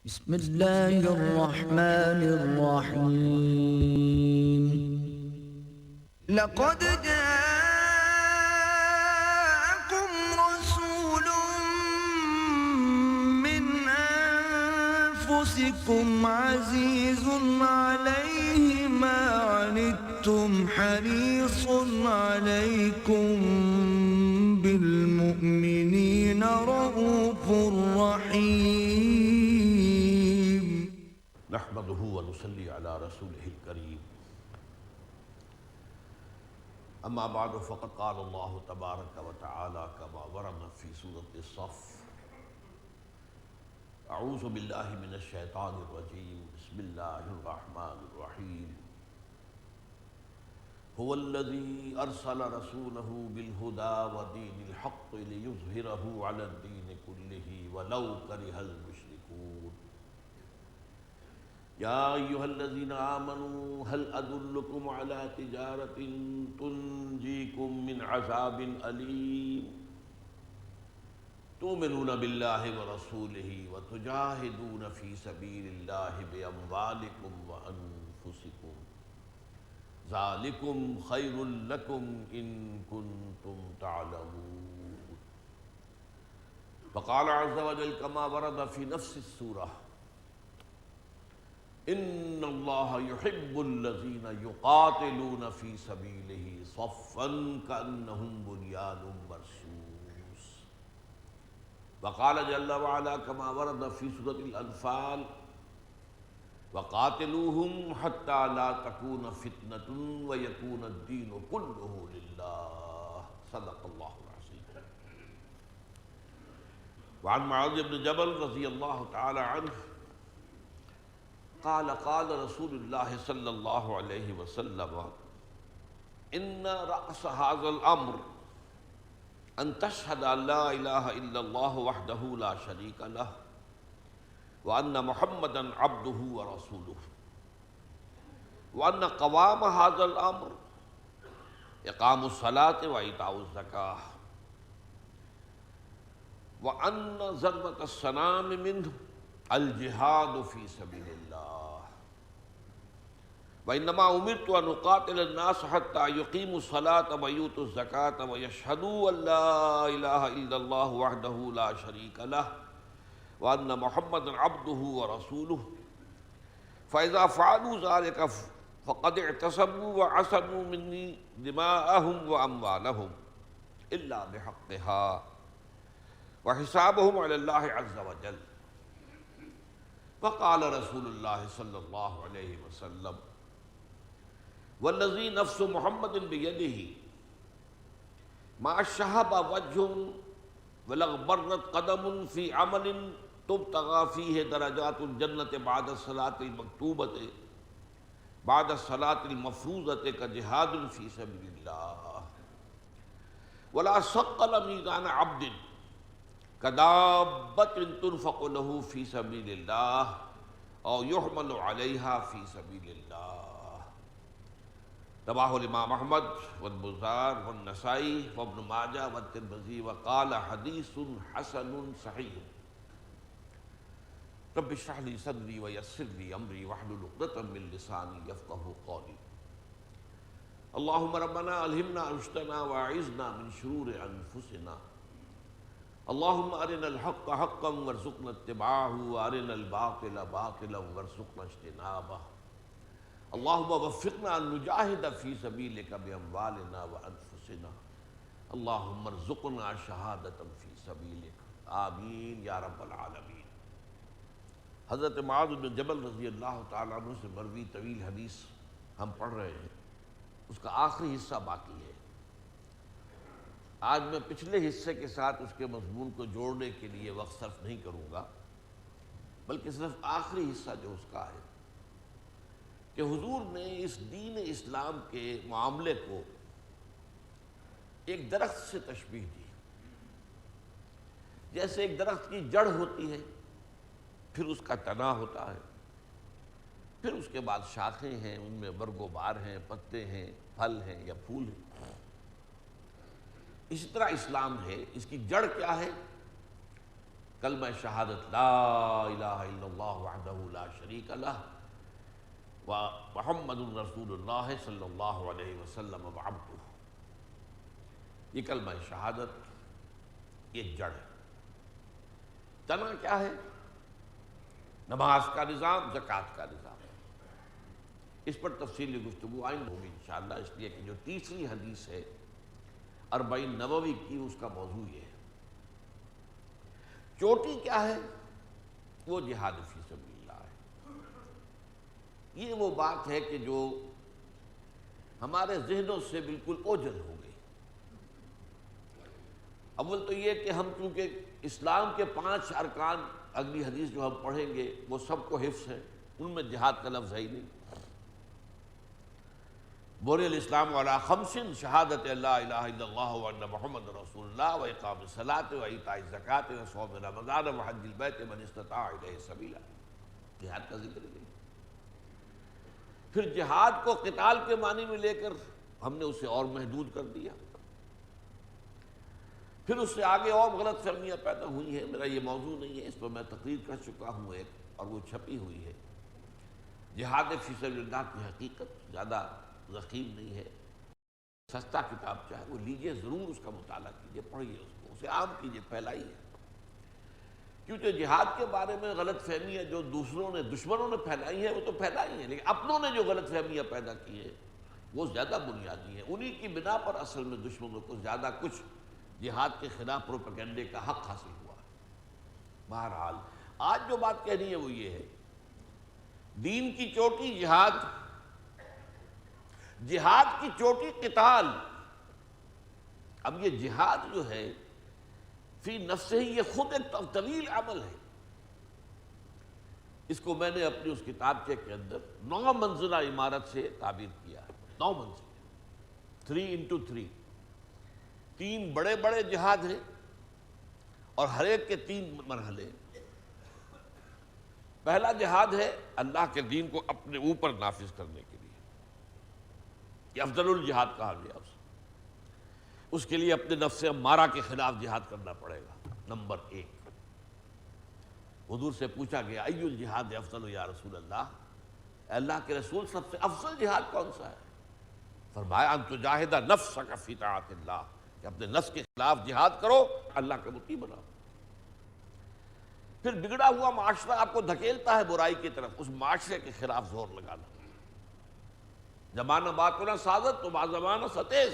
بسم الله الرحمن الرحيم. لقد جاءكم رسول من أنفسكم عزيز عليه ما عنتم حريص عليكم بالمؤمنين رؤوف رحيم. نحمده ونصلي على رسوله الكريم. اما بعد فقد قال الله تبارك وتعالى كما ورد في سورة الصف: اعوذ بالله من الشيطان الرجيم بسم الله الرحمن الرحيم. هو الذي ارسل رسوله بالهدى ودين الحق ليظهره على الدين كله ولو كره المشركون. يا أيها الذين آمنوا هل أدلكم على تجارة تنجيكم من عذاب أليم تؤمنون بالله ورسوله وتجاهدون في سبيل الله بأموالكم وأنفسكم ذلكم خير لكم إن كنتم تعلمون. فقال عز وجل كما ورد في نفس السورة: ان اللہ یحب الذین یقاتلون فی سبیلہ صفا کأنہم بنیان مرصوص. وقال جل وعلا كما ورد في سورة الانفال: وقاتلوہم حتی لا تکون فتنة ویکون الدین کلہ للہ. صدق اللہ العظیم. وعن معاذ بن جبل رضی اللہ تعالی عنہ قال قال رسول اللہ صلی اللہ علیہ وسلم: ان رأس هذا الامر ان تشهد ان لا الہ الا اللہ وحدہ لا شریک لہ وان محمدا عبدہ ورسولہ وان قوام هذا الامر اقام الصلاة وایتاء الزکاة وان ذروة السنام منہ الجہاد فی سبیل اللہ وانما امرت ان اقاتل الناس حتى يقيموا الصلاة ويؤتوا الزکاة ويشهدوا ان لا الہ الا اللہ وحدہ لا شریک لہ وان محمدا عبدہ ورسولہ فاذا فعلوا ذلك فقد اعتصموا وعصموا مني دماءهم واموالهم الا بحقها وحسابهم على الله عز وجل. وقال رسول اللہ صلی اللہ علیہ وسلم: والذی نفس محمد بیدہ ما شہب وجہ ولغبرت قدم فی عمل تبتغى فیہ درجات الجنة بعد الصلاة المکتوبة بعد الصلاة المفروضة كجہاد فی سبیل اللہ ولا ثقل میزان عبد کدابۃ تنفق له فی سبیل اللہ او یحمل علیہا فی سبیل اللہ. رواه الامام احمد والبزار والنسائی وابن ماجہ والترمذی وقال حدیث حسن صحیح. رب اشرح لي صدری ویسر لي امری واحلل عقدۃ من لسانی یفقہوا قولی. اللہم ربنا الہمنا رشدنا واعذنا من شرور انفسنا. اللہم ارنا الحق حقا وارزقنا اتباعہ وارنا الباطل باطلا وارزقنا اجتنابہ. اللہم وفقنا ان نجاہد فی سبیلک باموالنا وانفسنا. اللہم ارزقنا شہادۃ فی سبیلک. آمین یا رب العالمین. حضرت معاذ بن جبل رضی اللہ تعالیٰ عنہ سے مروی طویل حدیث ہم پڑھ رہے ہیں، اس کا آخری حصہ باقی ہے. آج میں پچھلے حصے کے ساتھ اس کے مضمون کو جوڑنے کے لیے وقت صرف نہیں کروں گا، بلکہ صرف آخری حصہ جو اس کا ہے کہ حضور نے اس دین اسلام کے معاملے کو ایک درخت سے تشبیہ دی. جیسے ایک درخت کی جڑ ہوتی ہے، پھر اس کا تنا ہوتا ہے، پھر اس کے بعد شاخیں ہیں، ان میں برگ و بار ہیں، پتے ہیں، پھل ہیں یا پھول ہیں. اسی طرح اسلام ہے، اس کی جڑ کیا ہے؟ کلمہ شہادت لا الہ الا اللہ وحدہ لا شریک لہ و محمد رسول اللہ صلی اللہ علیہ وسلم وعبدہ، یہ کلمہ شہادت یہ جڑ ہے۔ تنا کیا ہے؟ نماز کا نظام، زکوٰۃ کا نظام۔ اس پر تفصیلی گفتگو آئندہ ہوگی انشاءاللہ، اس لیے کہ جو تیسری حدیث ہے 40 نووی کی، اس کا موضوع یہ ہے۔ چوٹی کیا ہے؟ وہ جہاد فی سبیل اللہ ہے۔ یہ وہ بات ہے کہ جو ہمارے ذہنوں سے بالکل اوجھل ہو گئی۔ اول تو یہ کہ ہم چونکہ اسلام کے 5 ارکان، اگلی حدیث جو ہم پڑھیں گے وہ سب کو حفظ ہے، ان میں جہاد کا لفظ ہے ہی نہیں۔ بنی الاسلام علی 5 شہادت لا الہ الا اللہ وان محمد رسول اللہ و اقام الصلاۃ و ایتاء الزکوٰۃ و صوم رمضان و حج البیت من استطاع الیہ سبیلا، جہاد کا ذکر نہیں۔ پھر جہاد کو قتال کے معنی میں لے کر ہم نے اسے اور محدود کر دیا۔ پھر اس سے آگے اور غلط فہمیاں پیدا ہوئی ہیں، میرا یہ موضوع نہیں ہے، اس پر میں تقریر کر چکا ہوں ایک، اور وہ چھپی ہوئی ہے۔ جہاد فی سبیل اللہ کی حقیقت زیادہ ضخیم نہیں ہے، سستا کتاب چاہے وہ لیجئے، ضرور اس کا مطالعہ کیجئے، پڑھیے اس کو، اسے عام کیجئے، پھیلائیے۔ کیونکہ جہاد کے بارے میں غلط فہمیاں جو دوسروں نے، دشمنوں نے پھیلائی ہیں وہ تو پھیلائی ہیں، لیکن اپنوں نے جو غلط فہمیاں پیدا کی ہیں وہ زیادہ بنیادی ہیں۔ انہی کی بنا پر اصل میں دشمنوں کو زیادہ کچھ جہاد کے خلاف پروپیگنڈے کا حق حاصل ہوا ہے۔ بہرحال آج جو بات کہنی ہے وہ یہ ہے، دین کی چوٹی جہاد، جہاد کی چوٹی قتال۔ اب یہ جہاد جو ہے فی نفسہ ہی یہ خود ایک طویل عمل ہے۔ اس کو میں نے اپنی اس کتابچے کے اندر 9 منزلہ عمارت سے تعبیر کیا ہے۔ 9 منزلیں، 3x3، 3 بڑے بڑے جہاد ہیں اور ہر ایک کے 3 مرحلے۔ پہلا جہاد ہے اللہ کے دین کو اپنے اوپر نافذ کرنے کے لیے، یہ افضل الجہاد کہا گیا اسے۔ اس کے لیے اپنے نفس امارہ کے خلاف جہاد کرنا پڑے گا، نمبر 1۔ حضور سے پوچھا گیا ای الجہاد افضل یا رسول اللہ، اے اللہ کے رسول سب سے افضل جہاد کون سا ہے؟ فرمایا ان تجاہد نفسک فی طاعت اللہ، کہ اپنے نفس کے خلاف جہاد کرو، اللہ کا مطیع بناؤ۔ پھر بگڑا ہوا معاشرہ آپ کو دھکیلتا ہے برائی کی طرف، اس معاشرے کے خلاف زور لگانا۔ زمانہ باطنہ سازت تو زمانہ ستیز،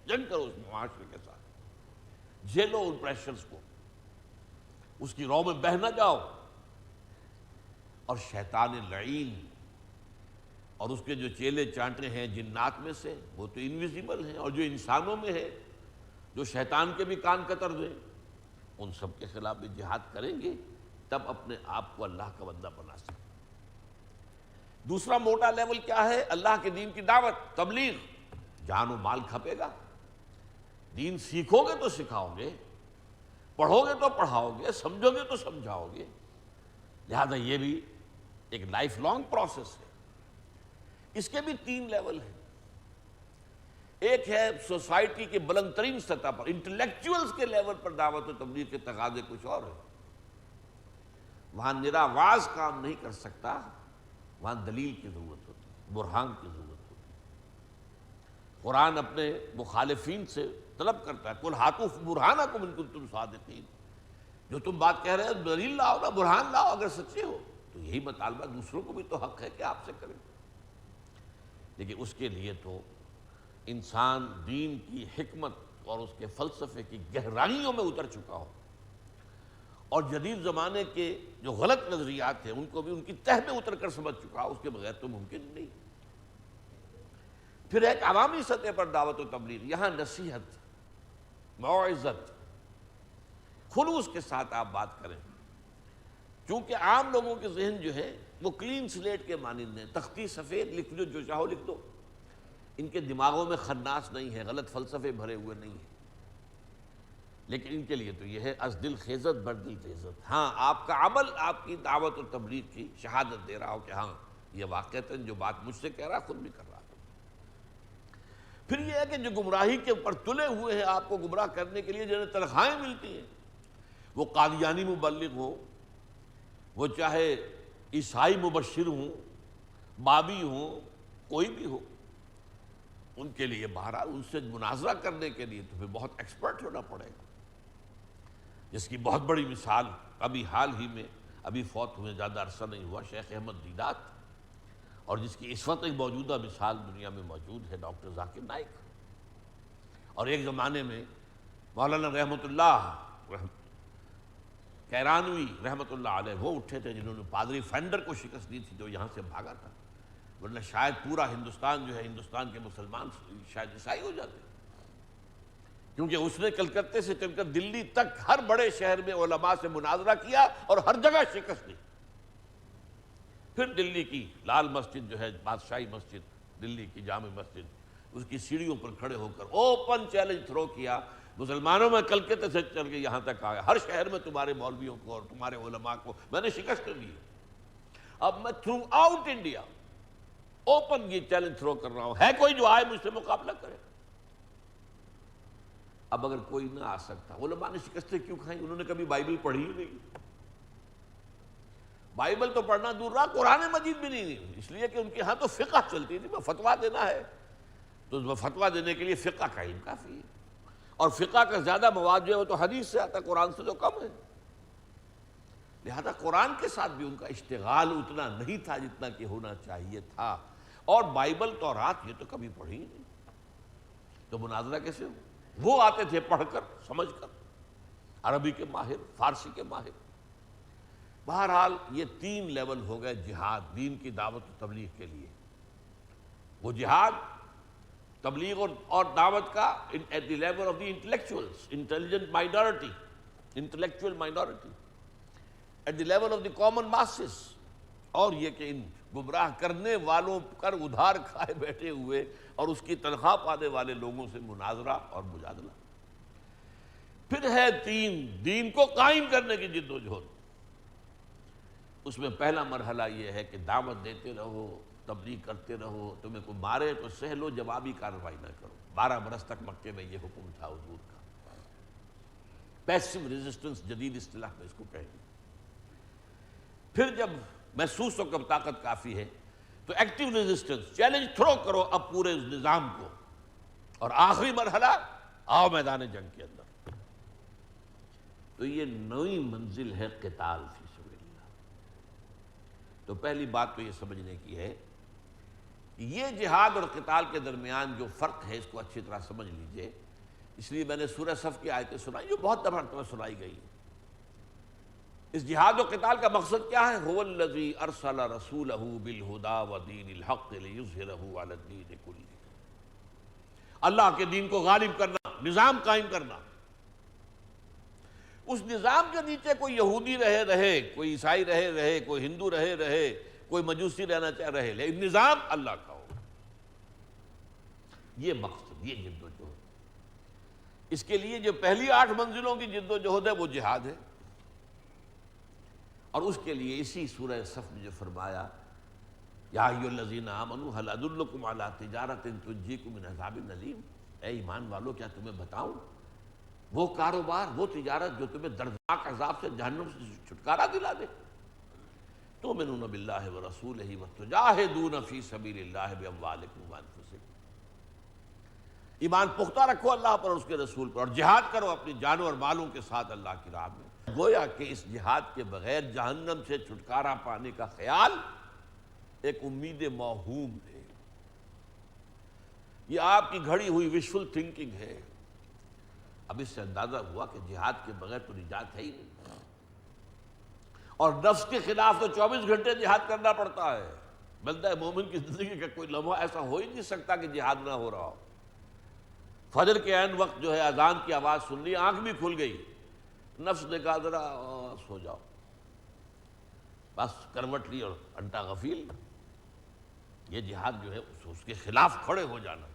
جنگ کرو اس معاشرے کے ساتھ، جھیلو ان پریشرز کو، اس کی رو میں بہہ نہ جاؤ۔ اور شیطان لعین اور اس کے جو چیلے چانٹے ہیں جنات میں سے، وہ تو انویزیبل ہیں، اور جو انسانوں میں ہے، جو شیطان کے بھی کان قطر دیں، ان سب کے خلاف بھی جہاد کریں گے، تب اپنے آپ کو اللہ کا بندہ بنا سکتے۔ دوسرا موٹا لیول کیا ہے؟ اللہ کے دین کی دعوت، تبلیغ، جان و مال کھپے گا۔ دین سیکھو گے تو سکھاؤ گے، پڑھو گے تو پڑھاؤ گے، سمجھو گے تو سمجھاؤ گے، لہذا یہ بھی ایک لائف لانگ پروسیس ہے۔ اس کے بھی 3 لیول ہیں۔ ایک ہے سوسائٹی کے بلند ترین سطح پر، انٹلیکچوئلز کے لیول پر دعوت و تبلیغ کے تقاضے کچھ اور ہیں۔ وہاں نرا واز کام نہیں کر سکتا، وہاں دلیل کی ضرورت ہوتی ہے، برہان کی ضرورت ہوتی ہے۔ قرآن اپنے مخالفین سے طلب کرتا ہے قُلْ هَاتُوا بُرْهَانَكُمْ إِن كُنتُمْ صَادِقِينَ، جو تم بات کہہ رہے ہو دلیل لاؤ نا، برہان لاؤ اگر سچے ہو۔ تو یہی مطالبہ دوسروں کو بھی تو حق ہے کہ آپ سے کریں، لیکن اس کے لیے تو انسان دین کی حکمت اور اس کے فلسفے کی گہرائیوں میں اتر چکا ہو، اور جدید زمانے کے جو غلط نظریات ہیں ان کو بھی ان کی تہ میں اتر کر سمجھ چکا ہو، اس کے بغیر تو ممکن نہیں۔ پھر ایک عوامی سطح پر دعوت و تبلیغ، یہاں نصیحت، موعظت، خلوص کے ساتھ آپ بات کریں، چونکہ عام لوگوں کے ذہن جو ہے وہ کلین سلیٹ کے مانند ہیں، تختی سفید، لکھ جو چاہو لکھ دو، ان کے دماغوں میں خناس نہیں ہے، غلط فلسفے بھرے ہوئے نہیں ہیں۔ لیکن ان کے لیے تو یہ ہے از دل خیزت بر دل تیزت۔ ہاں آپ کا عمل آپ کی دعوت و تبلیغ کی شہادت دے رہا ہو کہ ہاں یہ واقعتاً جو بات مجھ سے کہہ رہا خود بھی کر رہا ہے۔ پھر یہ ہے کہ جو گمراہی کے اوپر تلے ہوئے ہیں آپ کو گمراہ کرنے کے لیے، جنہیں تنخواہیں ملتی ہیں، وہ قادیانی مبلغ ہوں، وہ چاہے عیسائی مبشر ہوں، بابی ہوں، کوئی بھی ہو، ان کے لیے بہرحال ان سے مناظرہ کرنے کے لیے تمہیں بہت ایکسپرٹ ہونا پڑے گا، جس کی بہت بڑی مثال ابھی حال ہی میں ابھی فوت ہوئے زیادہ عرصہ نہیں ہوا شیخ احمد دیدات، اور جس کی اس وقت ایک موجودہ مثال دنیا میں موجود ہے ڈاکٹر ذاکر نائک، اور ایک زمانے میں مولانا رحمۃ اللہ کیرانوی رحمۃ اللہ علیہ وہ اٹھے تھے جنہوں نے پادری فینڈر کو شکست دی تھی جو یہاں سے بھاگا تھا، ورنہ شاید پورا ہندوستان جو ہے ہندوستان کے مسلمان شاید عیسائی ہو جاتے، کیونکہ اس نے کلکتے سے چل کر دلی تک ہر بڑے شہر میں علماء سے مناظرہ کیا اور ہر جگہ شکست دی۔ پھر دلی کی لال مسجد جو ہے بادشاہی مسجد، دلی کی جامع مسجد، اس کی سیڑھیوں پر کھڑے ہو کر اوپن چیلنج تھرو کیا، مسلمانوں میں کلکتے سے چل کے یہاں تک آیا، ہر شہر میں تمہارے مولویوں کو اور تمہارے علماء کو میں نے شکست دی، اب میں تھرو آؤٹ انڈیا اوپن یہ چیلنج تھرو کر رہا ہوں، ہے کوئی جو آئے مجھ سے مقابلہ کرے؟ اب اگر کوئی نہ آ سکتا، علماء نے شکستیں کیوں کھائیں؟ انہوں نے کبھی بائبل پڑھی ہی نہیں، بائبل تو پڑھنا دور رہا، قرآن مجید بھی نہیں، اس لیے کہ ان کے ہاں تو فقہ چلتی تھی، میں فتویٰ دینا ہے تو فتویٰ دینے کے لیے فقہ کا علم کافی ہے، اور فقہ کا زیادہ مواد جو ہے وہ تو حدیث سے آتا ہے، قرآن سے تو کم ہے، لہذا قرآن کے ساتھ بھی ان کا اشتغال اتنا نہیں تھا جتنا کہ ہونا چاہیے تھا، اور بائبل تورات یہ تو کبھی پڑھی ہی نہیں، تو مناظرہ کیسے ہو؟ وہ آتے تھے پڑھ کر سمجھ کر، عربی کے ماہر، فارسی کے ماہر۔ بہرحال یہ 3 لیول ہو گئے جہاد دین کی دعوت و تبلیغ کے لیے، وہ جہاد تبلیغ اور دعوت کا at the level of the intellectuals, intelligent minority, intellectual minority, at the level of the common masses, اور یہ کہ ان گمراہ کرنے والوں پر ادھار کھائے بیٹھے ہوئے اور اس کی تنخواہ پانے والے لوگوں سے مناظرہ اور مجادلہ۔ پھر ہے 3 دین کو قائم کرنے کی جد و جہد، اس میں پہلا مرحلہ یہ ہے کہ دعوت دیتے رہو، تبلیغ کرتے رہو، تمہیں کوئی مارے تو سہ لو، جوابی کارروائی نہ کرو۔ 12 برس تک مکے میں یہ حکم تھا حضور کا، پیسو ریزسٹنس جدید اصطلاح میں اس کو کہیں گے۔ پھر جب محسوس ہو کر طاقت کافی ہے تو ایکٹیو ریزسٹنس، چیلنج تھرو کرو اب پورے اس نظام کو، اور آخری مرحلہ آؤ میدان جنگ کے اندر۔ تو یہ نئی منزل ہے قتال فی سبیل اللہ۔ تو پہلی بات تو یہ سمجھنے کی ہے کہ یہ جہاد اور قتال کے درمیان جو فرق ہے اس کو اچھی طرح سمجھ لیجئے، اس لیے میں نے سورہ صف کی آیتیں سنائی جو بہت مرتبہ سنائی گئی۔ اس جہاد و قتال کا مقصد کیا ہے؟ هو الذی ارسل رسولہ بالہدی ودین الحق لیظہرہ علی الدین کلہ، اللہ کے دین کو غالب کرنا، نظام قائم کرنا۔ اس نظام کے نیچے کوئی یہودی رہے، کوئی عیسائی رہے، کوئی ہندو رہے، کوئی مجوسی رہنا چاہے رہے، لیکن نظام اللہ کا ہو، یہ مقصد، یہ جد و جہد۔ اس کے لیے جو پہلی 8 منزلوں کی جد و جہد ہے وہ جہاد ہے، اور اس کے لیے اسی سورہ صف میں جو فرمایا یا ایھا الذین آمنوا هل ادلکم علی تجارۃ تنجیکم من عذاب الیم، اے ایمان والو کیا تمہیں بتاؤں وہ کاروبار، وہ تجارت جو تمہیں دردناک عذاب سے، جہنم سے چھٹکارا دلا دے۔ تؤمنون باللہ ورسولہ وتجاہدون فی سبیل اللہ باموالکم وانفسکم، ایمان پختہ رکھو اللہ پر اور اس کے رسول پر، اور جہاد کرو اپنی جانوں اور مالوں کے ساتھ اللہ کی راہ میں۔ گویا کہ اس جہاد کے بغیر جہنم سے چھٹکارا پانے کا خیال ایک امید موہوم ہے، یہ آپ کی گھڑی ہوئی وشفل تھنکنگ ہے۔ اب اس سے اندازہ ہوا کہ جہاد کے بغیر تو نجات ہے ہی نہیں، اور نفس کے خلاف تو 24 گھنٹے جہاد کرنا پڑتا ہے۔ بندہ مومن کی زندگی کا کوئی لمحہ ایسا ہو ہی نہیں سکتا کہ جہاد نہ ہو رہا ہو۔ فجر کے عین وقت جو ہے اذان کی آواز سن لی، آنکھ بھی کھل گئی، نفس نے کہا ذرا سو جاؤ، بس کروٹ لی اور انٹا غفیل۔ یہ جہاد جو ہے اس کے خلاف کھڑے ہو جانا،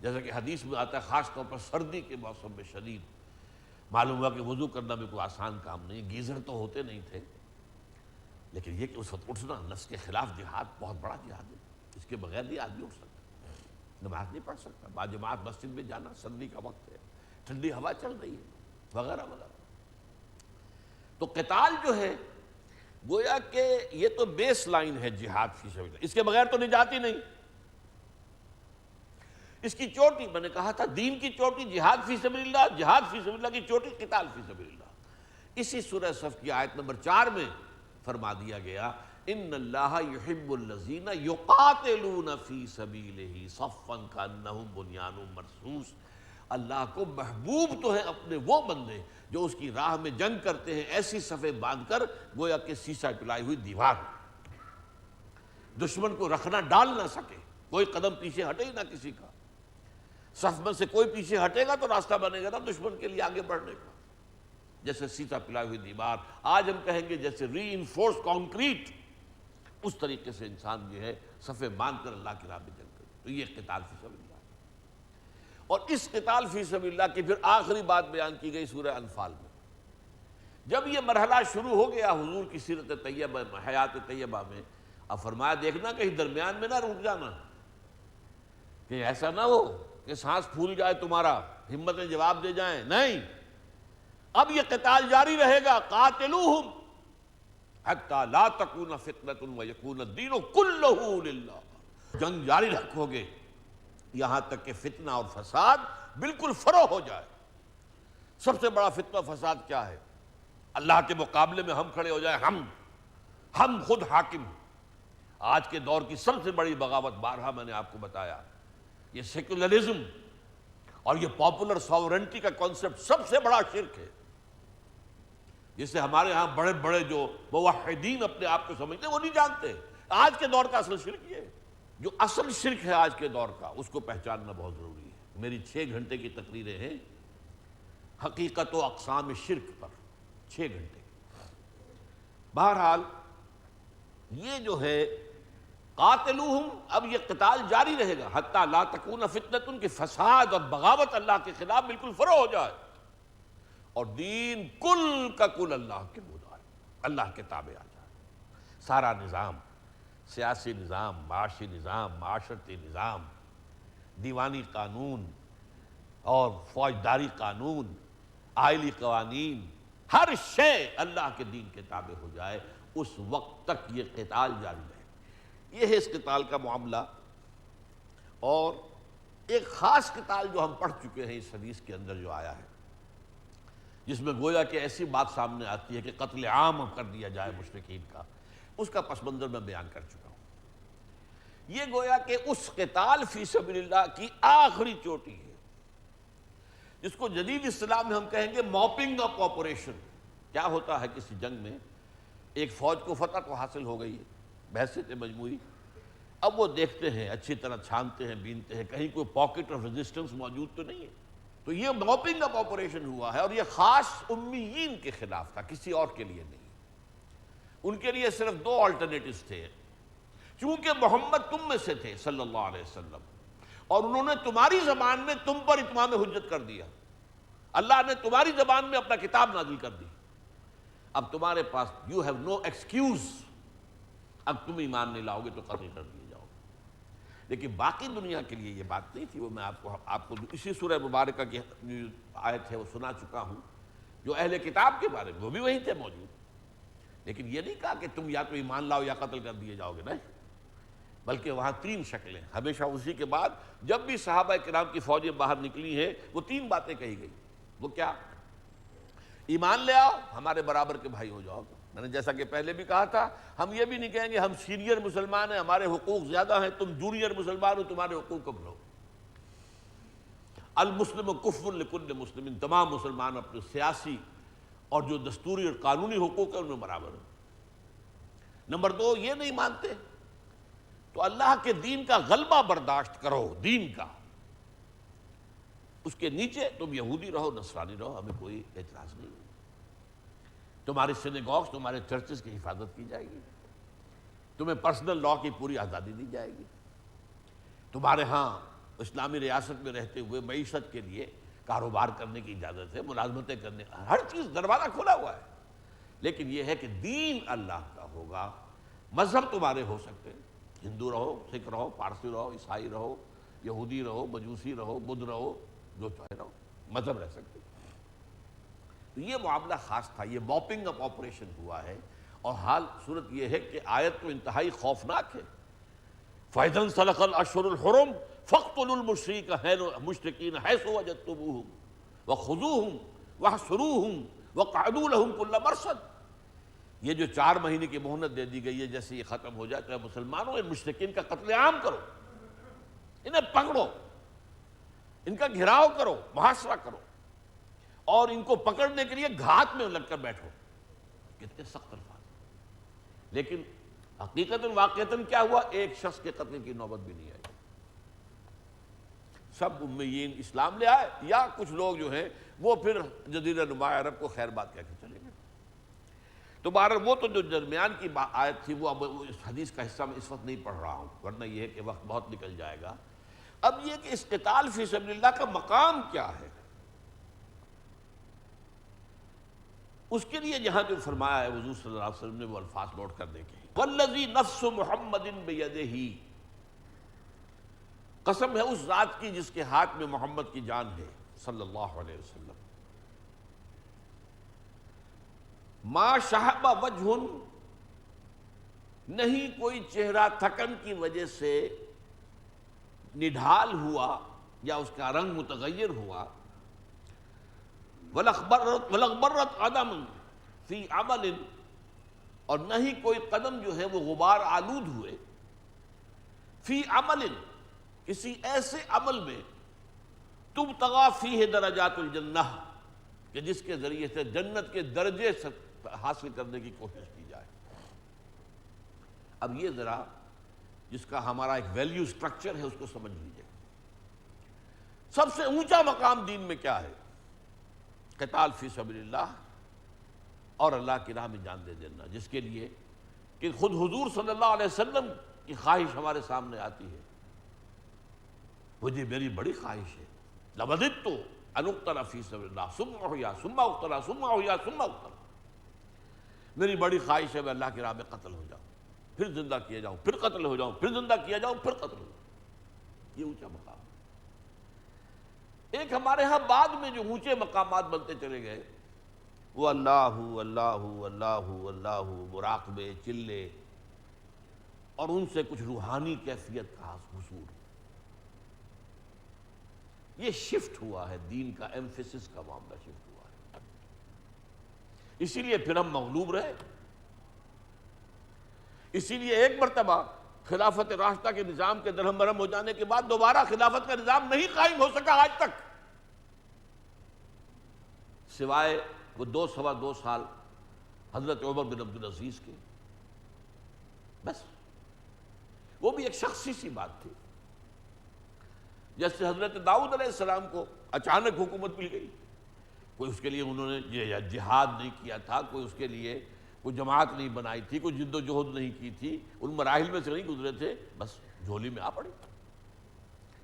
جیسا کہ حدیث میں آتا ہے، خاص طور پر سردی کے موسم میں شدید، معلوم ہوا کہ وضو کرنا بھی کوئی آسان کام نہیں، گیزر تو ہوتے نہیں تھے، لیکن یہ کہ اس وقت اٹھنا نفس کے خلاف جہاد بہت بڑا جہاد ہے، اس کے بغیر نہیں آدمی اٹھ سکتا، نماز نہیں پڑھ سکتا، باجماعت مسجد میں جانا، سردی کا وقت ہے، ٹھنڈی ہوا چل رہی ہے، وغیرہ وغیرہ۔ تو قتال جو ہے گویا کہ یہ تو بیس لائن ہے جہاد فی سبیل اللہ، اس کے بغیر تو نجات ہی نہیں۔ اس کی چوٹی میں نے کہا تھا دین کی چوٹی جہاد فی سبیل اللہ، جہاد فی سبیل اللہ کی چوٹی قتال فی سبیل اللہ۔ اسی سورہ صف کی آیت نمبر 4 میں فرما دیا گیا ان اللہ یحب الذین یقاتلون فی سبیلہ صفا کانہم بنیان مرصوص، اللہ کو محبوب تو ہے اپنے وہ بندے جو اس کی راہ میں جنگ کرتے ہیں ایسی صفیں باندھ کر گویا کہ سیسہ پلائی ہوئی دیوار، دشمن کو رکھنا ڈال نہ سکے، کوئی قدم پیچھے ہٹے ہی نہ کسی کا۔ صف میں سے کوئی پیچھے ہٹے گا تو راستہ بنے گا نا دشمن کے لیے آگے بڑھنے کا، جیسے سیسہ پلائی ہوئی دیوار، آج ہم کہیں گے جیسے ری انفورس کانکریٹ، اس طریقے سے انسان جو ہے صفیں باندھ کر اللہ کی راہ میں جنگ کرے۔ تو یہ قتال فی سبیل اللہ، اور اس قتال فی سبیل اللہ کی پھر آخری بات بیان کی گئی سورہ انفال میں۔ جب یہ مرحلہ شروع ہو گیا حضور کی سیرت طیبہ میں، حیات طیبہ میں، اب فرمایا دیکھنا کہیں درمیان میں نہ رک جانا، کہ ایسا نہ ہو کہ سانس پھول جائے تمہارا، ہمتیں جواب دے جائیں، نہیں، اب یہ قتال جاری رہے گا، قاتلوہم حتی لا تکون فتنۃ ویکون الدین کلہ للہ، جنگ جاری رکھو گے یہاں تک کہ فتنہ اور فساد بالکل فرو ہو جائے۔ سب سے بڑا فتنہ فساد کیا ہے؟ اللہ کے مقابلے میں ہم کھڑے ہو جائیں، ہم خود حاکم۔ آج کے دور کی سب سے بڑی بغاوت، بارہا میں نے آپ کو بتایا، یہ سیکولرزم اور یہ پاپولر ساورنٹی کا کانسیپٹ سب سے بڑا شرک ہے، جسے ہمارے ہاں بڑے بڑے جو موحدین اپنے آپ کو سمجھتے ہیں وہ نہیں جانتے۔ آج کے دور کا اصل شرک یہ ہے، جو اصل شرک ہے آج کے دور کا، اس کو پہچاننا بہت ضروری ہے۔ میری 6 گھنٹے کی تقریریں ہیں حقیقت و اقسام شرک پر، 6 گھنٹے۔ بہرحال یہ جو ہے قاتلوہم، اب یہ قتال جاری رہے گا حتی لا تکون فتنۃ، کہ فساد اور بغاوت اللہ کے خلاف بالکل فرو ہو جائے، اور دین کل کا کل اللہ کے بود آئے، اللہ کے تابع آ جائے۔ سارا نظام، سیاسی نظام، معاشی نظام، معاشرتی نظام، دیوانی قانون اور فوجداری قانون، آئلی قوانین، ہر شے اللہ کے دین کے تابع ہو جائے، اس وقت تک یہ قتال جاری رہے۔ یہ ہے اس قتال کا معاملہ، اور ایک خاص قتال جو ہم پڑھ چکے ہیں اس حدیث کے اندر جو آیا ہے، جس میں گویا کہ ایسی بات سامنے آتی ہے کہ قتل عام کر دیا جائے مشرکین کا، اس کا پس منظر میں بیان کر چکا ہوں۔ یہ گویا کہ اس قتال فی سبیل اللہ کی آخری چوٹی ہے، جس کو جدید اصطلاح میں ہم کہیں گے موپنگ اپ آپریشن۔ کیا ہوتا ہے کسی جنگ میں، ایک فوج کو فتح تو حاصل ہو گئی ہے بحثیت مجموعی، اب وہ دیکھتے ہیں، اچھی طرح چھانتے ہیں، بینتے ہیں، کہیں کوئی پاکٹ آف ریزسٹنس موجود تو نہیں ہے۔ تو یہ موپنگ اپ آپریشن ہوا ہے، اور یہ خاص امیین کے خلاف تھا، کسی اور کے لیے نہیں۔ ان کے لیے صرف 2 آلٹرنیٹیوز تھے، چونکہ محمد تم میں سے تھے صلی اللہ علیہ وسلم، اور انہوں نے تمہاری زبان میں تم پر اتمام حجت کر دیا، اللہ نے تمہاری زبان میں اپنا کتاب نازل کر دی، اب تمہارے پاس یو ہیو نو ایکسکیوز، اب تم ایمان نہیں لاؤ گے تو قتل کر دیے جاؤ گے۔ لیکن باقی دنیا کے لیے یہ بات نہیں تھی، وہ میں آپ کو اسی سورہ مبارکہ کی جو آیت ہے وہ سنا چکا ہوں، جو اہل کتاب کے بارے میں، وہ بھی وہیں تھے موجود، لیکن یہ نہیں کہا کہ تم یا تو ایمان لاؤ یا قتل کر دیے جاؤ گے، نہیں، بلکہ وہاں 3 شکلیں ہمیشہ اسی کے بعد جب بھی صحابہ کرام کی فوجیں باہر نکلی ہیں وہ 3 باتیں کہی گئی۔ وہ کیا؟ ایمان لے آؤ، ہمارے برابر کے بھائی ہو جاؤ۔ میں نے جیسا کہ پہلے بھی کہا تھا، ہم یہ بھی نہیں کہیں گے ہم سینئر مسلمان ہیں، ہمارے حقوق زیادہ ہیں، تم جونیئر مسلمان ہو، تمہارے حقوق کم رہو۔ المسلم کفر لکل مسلم، تمام مسلمان اپنے سیاسی اور جو دستوری اور قانونی حقوق ہیں ان میں برابر ہیں۔ نمبر 2 یہ نہیں مانتے تو اللہ کے دین کا غلبہ برداشت کرو، دین کا، اس کے نیچے تم یہودی رہو، نصرانی رہو، ہمیں کوئی اعتراض نہیں، تمہارے سینیگوگز، تمہارے چرچز کی حفاظت کی جائے گی، تمہیں پرسنل لا کی پوری آزادی دی جائے گی، تمہارے ہاں اسلامی ریاست میں رہتے ہوئے معیشت کے لیے کاروبار کرنے کی اجازت ہے، ملازمتیں کرنے، ہر چیز دروازہ کھلا ہوا ہے۔ لیکن یہ ہے کہ دین اللہ کا ہوگا، مذہب تمہارے ہو سکتے ہیں، ہندو رہو، سکھ رہو، پارسی رہو، عیسائی رہو، یہودی رہو، مجوسی رہو، بدھ رہو، جو چاہے رہو، مذہب رہ سکتے۔ تو یہ معاملہ خاص تھا، یہ موپنگ اپ آپریشن ہوا ہے، اور حال صورت یہ ہے کہ آیت تو انتہائی خوفناک ہے۔ فَإِذَا انْسَلَخَ الْأَشْهُرُ الْحُرُمُ فَاقْتُلُوا الْمُشْرِكِينَ حَيْثُ وَجَدتُّمُوهُمْ وَخُذُوهُمْ وَاحْصُرُوهُمْ وَاقْعُدُوا لَهُمْ كُلَّ مَرْصَدٍ۔ یہ جو 4 مہینے کی مہلت دے دی گئی ہے، جیسے یہ ختم ہو جائے تو مسلمانوں ان مشرکین کا قتل عام کرو، انہیں پکڑو، ان کا گھراؤ کرو، محاصرہ کرو، اور ان کو پکڑنے کے لیے گھات میں لگ کر بیٹھو۔ کتنے سخت الفاظ، لیکن حقیقتاً واقعتاً کیا ہوا؟ ایک شخص کے قتل کی نوبت بھی نہیں آئی۔ سب امیین اسلام لے آئے، یا کچھ لوگ جو ہیں وہ پھر جزیرہ نما عرب کو خیر بات کہہ کے چلے گئے۔ تو بہرحال وہ تو جو درمیان کی آیت تھی وہ اب اس حدیث کا حصہ میں اس وقت نہیں پڑھ رہا ہوں، ورنہ یہ ہے کہ وقت بہت نکل جائے گا۔ اب یہ کہ اس قتال فی سبیل اللہ کا مقام کیا ہے، اس کے لیے جہاں جو فرمایا ہے حضور صلی اللہ علیہ وسلم نے وہ الفاظ نوٹ کرنے کے ہیں۔ والذی نفس محمد بیدہ، قسم ہے اس ذات کی جس کے ہاتھ میں محمد کی جان ہے صلی اللہ علیہ وسلم، ما شہب وجہ، نہیں کوئی چہرہ تھکن کی وجہ سے نڈھال ہوا یا اس کا رنگ متغیر ہوا، وَلَغْبَرَّتْ قَدَمٌ فِي عَمَلٍ، اور نہ ہی کوئی قدم جو ہے وہ غبار آلود ہوئے، فی عمل، کسی ایسے عمل میں، تبتغى فیہ درجات الجنہ، کہ جس کے ذریعے سے جنت کے درجے حاصل کرنے کی کوشش کی جائے۔ اب یہ ذرا جس کا ہمارا ایک ویلیو سٹرکچر ہے اس کو سمجھ لیجئے۔ سب سے اونچا مقام دین میں کیا ہے؟ قتال فی سبیل اللہ، اور اللہ کی راہ میں جان دے دینا، جس کے لیے کہ خود حضور صلی اللہ علیہ وسلم کی خواہش ہمارے سامنے آتی ہے۔ مجھے میری بڑی خواہش ہے، لَوَدِدتُّ أَنْ أُقْتَلَ فِي سَبِيلِ اللَّهِ ثُمَّ أُحْيَا ثُمَّ أُقْتَلَ ثُمَّ أُحْيَا ثُمَّ أُقْتَلَ۔ میری بڑی خواہش ہے میں اللہ کی راہ میں قتل ہو جاؤں، پھر زندہ کیا جاؤں، پھر قتل ہو جاؤں، پھر زندہ کیا جاؤں، پھر قتل ہو جاؤں۔ یہ اونچا مقام۔ ایک ہمارے ہاں بعد میں جو اونچے مقامات بنتے چلے گئے وہ اللہ اللہ اللہ اللہ، مراقبے، چلے، اور ان سے کچھ روحانی کیفیت کا حصول۔ یہ شفٹ ہوا ہے، دین کا ایمفیسس کا معاملہ شفٹ ہوا ہے، اسی لیے پھر ہم مغلوب رہے۔ اسی لیے ایک مرتبہ خلافت راشدہ کے نظام کے درہم برہم ہو جانے کے بعد دوبارہ خلافت کا نظام نہیں قائم ہو سکا آج تک، سوائے وہ 2 سال حضرت عمر بن عبدالعزیز کے، بس وہ بھی ایک شخصی سی بات تھی۔ جیسے حضرت داؤد علیہ السلام کو اچانک حکومت مل گئی، کوئی اس کے لیے انہوں نے جہاد نہیں کیا تھا، کوئی اس کے لیے کوئی جماعت نہیں بنائی تھی، کوئی جد و جہد نہیں کی تھی، ان مراحل میں سے نہیں گزرے تھے، بس جھولی میں آ پڑی۔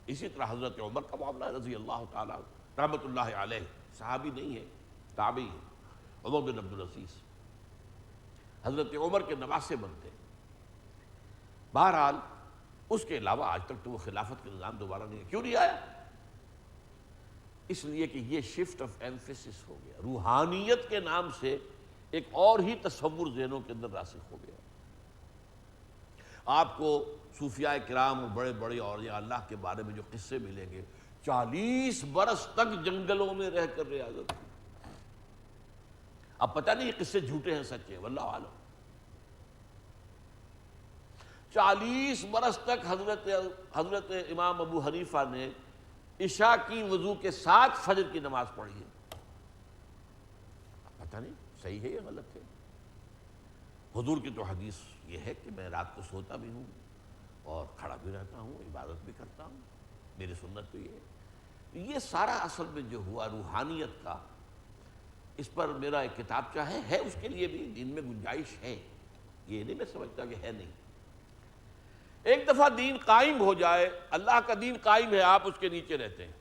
اسی طرح حضرت عمر کا معاملہ رضی اللہ تعالیٰ رحمۃ اللہ علیہ، صحابی نہیں ہے، تابعی ہے، عمر بن عبدالعزیز حضرت عمر کے نواسے بنتے۔ بہرحال اس کے علاوہ آج تک تو وہ خلافت کا نظام دوبارہ نہیں ہے۔ کیوں نہیں آیا؟ اس لیے کہ یہ شفٹ آف ایمفیسس ہو گیا، روحانیت کے نام سے ایک اور ہی تصور ذہنوں کے اندر راسخ ہو گیا۔ آپ کو صوفیاء کرام اور بڑے بڑے اولیاء اللہ کے بارے میں جو قصے ملیں گے، 40 برس تک جنگلوں میں رہ کر ریاضت کی۔ اب پتہ نہیں یہ قصے جھوٹے ہیں سچے، واللہ عالم۔ 40 برس تک حضرت امام ابو حنیفہ نے عشاء کی وضو کے ساتھ فجر کی نماز پڑھی ہے۔ پتہ نہیں صحیح ہے یا غلط ہے۔ حضور کی تو حدیث یہ ہے کہ میں رات کو سوتا بھی ہوں اور کھڑا بھی رہتا ہوں، عبادت بھی کرتا ہوں، میری سنت تو یہ ہے۔ یہ سارا اصل میں جو ہوا روحانیت کا، اس پر میرا ایک کتابچہ ہے، اس کے لیے بھی دین میں گنجائش ہے، یہ نہیں میں سمجھتا کہ ہے نہیں۔ ایک دفعہ دین قائم ہو جائے، اللہ کا دین قائم ہے، آپ اس کے نیچے رہتے ہیں،